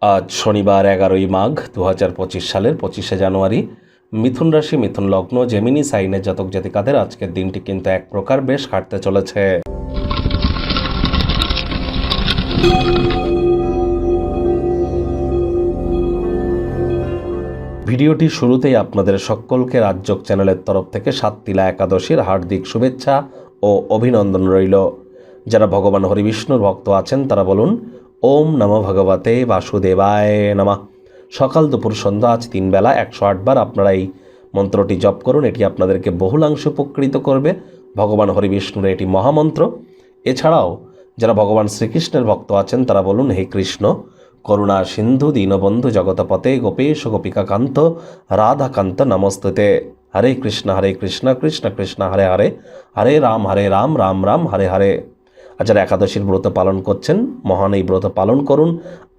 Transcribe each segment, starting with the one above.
আজ শনিবার 11ই মাঘ 2025 সালের 25শে জানুয়ারি। মিথুন রাশি, মিথুন লগ্ন, জেমিনি সাইনের জাতক জাতিকাদের আজকের দিনটি কিন্তু এক প্রকার বেশ কাটতে চলেছে। ভিডিওটি শুরুতেই আপনাদের সকলকে রাজযোগ চ্যানেলের তরফ থেকে সাততিলা একাদশীর হার্দিক শুভেচ্ছা ও অভিনন্দন রইল। যারা ভগবান হরিবিষ্ণুর ভক্ত আছেন তারা বলুন ওম নমঃ ভগবতে বাসুদেবায় নমঃ। সকাল দুপুর সন্ধ্যা আজ 3 বেলা 108 বার আপনারা এই মন্ত্রটি জপ করুন। এটি আপনাদেরকে বহুলাংশে উপকৃত করবে। ভগবান হরিবিষ্ণুর এটি মহামন্ত্র। এছাড়াও যারা ভগবান শ্রীকৃষ্ণের ভক্ত আছেন তারা বলুন হে কৃষ্ণ, করুণা সিন্ধু দীনবন্ধু জগতপতে গোপেশ গোপিকাকান্ত রাধাকান্ত নমস্তুতে। হরে কৃষ্ণ কৃষ্ণ কৃষ্ণ হরে হরে, হরে রাম রাম রাম হরে হরে। আর যারা একাদশীর ব্রত পালন করছেন, মহান এই ব্রত পালন করুন।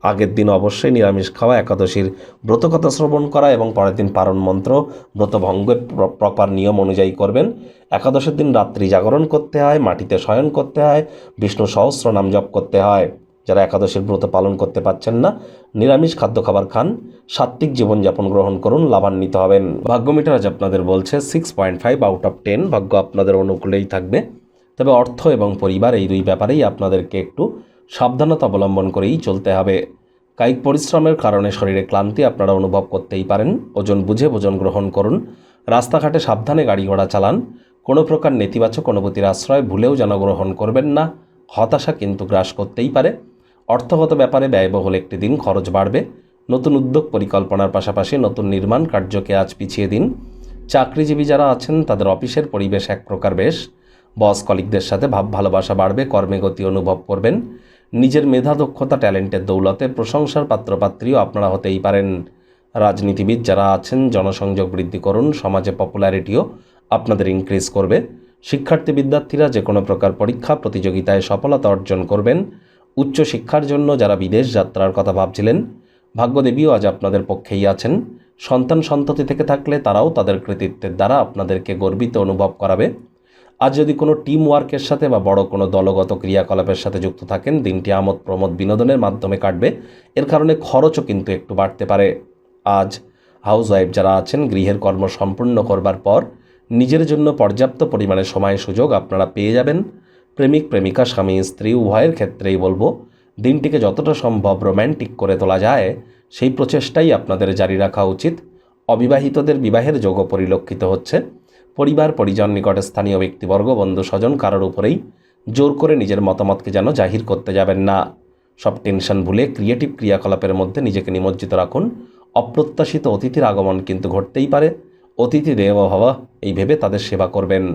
আগের দিন অবশ্যই নিরামিষ খাওয়া, একাদশীর ব্রতকথা শ্রবণ করা এবং পরের দিন পারণ মন্ত্র ব্রত ভঙ্গের প্রপার নিয়ম অনুযায়ী করবেন। একাদশের দিন রাত্রি জাগরণ করতে হয়, মাটিতে শয়ন করতে হয়, বিষ্ণু সহস্র নাম জপ করতে হয়। যারা একাদশীর ব্রত পালন করতে পারছেন না, নিরামিষ খাদ্য খাবার খান, সাত্ত্বিক জীবনযাপন গ্রহণ করুন, লাভান্বিত হবেন। ভাগ্য মিটার আজ আপনাদের বলছে 6.5 আউট অফ 10। ভাগ্য আপনাদের অনুকূলেই থাকবে। তবে অর্থ এবং পরিবার এই দুই ব্যাপারেই আপনাদেরকে একটু সাবধানতা অবলম্বন করেই চলতে হবে। কায়িক পরিশ্রমের কারণে শরীরে ক্লান্তি আপনারা অনুভব করতেই পারেন। ওজন বুঝে ভোজন গ্রহণ করুন। রাস্তাঘাটে সাবধানে গাড়ি ঘোড়া চালান। কোনো প্রকার নেতিবাচক অনুভূতির আশ্রয় ভুলেও যেন গ্রহণ করবেন না। হতাশা কিন্তু গ্রাস করতেই পারে। অর্থগত ব্যাপারে ব্যয়বহুল একটি দিন, খরচ বাড়বে। নতুন উদ্যোগ পরিকল্পনার পাশাপাশি নতুন নির্মাণ কার্যকে আজ পিছিয়ে দিন। চাকরিজীবী যারা আছেন তাদের অফিসের পরিবেশ এক প্রকার বেশ। বস কলিগদের সাথে ভাব ভালোবাসা বাড়বে, কর্মে গতি অনুভব করবেন। নিজের মেধা দক্ষতা ট্যালেন্টের দৌলতে প্রশংসার পাত্রপাত্রীও আপনারা হতেই পারেন। রাজনীতিবিদ যারা আছেন জনসংযোগ বৃদ্ধি করুন, সমাজে পপুলারিটিও আপনাদের ইনক্রিজ করবে। শিক্ষার্থী বিদ্যার্থীরা যে কোনো প্রকার পরীক্ষা প্রতিযোগিতায় সফলতা অর্জন করবেন। উচ্চ শিক্ষার জন্য যারা বিদেশ যাত্রার কথা ভাবছিলেন, ভাগ্যদেবীও আজ আপনাদের পক্ষেই আছেন। সন্তান সন্ততি থেকে থাকলে তারাও তাদের কৃতিত্বের দ্বারা আপনাদেরকে গর্বিত অনুভব করাবে। আজ যদি কোনো টিম ওয়ার্কের সাথে বা বড় কোনো দলগত ক্রিয়াকলাপের সাথে যুক্ত থাকেন, দিনটি আমোদ প্রমোদ বিনোদনের মাধ্যমে কাটবে। এর কারণে খরচও কিন্তু একটু বাড়তে পারে। আজ হাউসওয়াইফ যারা আছেন, গৃহের কর্ম সম্পূর্ণ করবার পর নিজের জন্য পর্যাপ্ত পরিমাণে সময় সুযোগ আপনারা পেয়ে যাবেন। প্রেমিক প্রেমিকা, স্বামী স্ত্রী উভয়ের ক্ষেত্রেই বলবো দিনটিকে যতটা সম্ভব রোম্যান্টিক করে তোলা যায় সেই প্রচেষ্টাই আপনাদের জারি রাখা উচিত। অবিবাহিতদের বিবাহের যোগও পরিলক্ষিত হচ্ছে। পরিবার পরিজন, নিকটে স্থানীয় ব্যক্তিবর্গ, বন্ধু স্বজন কারোর উপরেই জোর করে নিজের মতামতকে যেন জাহির করতে যাবেন না। সব টেনশন ভুলে ক্রিয়েটিভ ক্রিয়াকলাপের মধ্যে নিজেকে নিমজ্জিত রাখুন। অপ্রত্যাশিত অতিথির আগমন কিন্তু ঘটতেই পারে। অতিথি দেবো ভব এই ভেবে তাদের সেবা করবেন।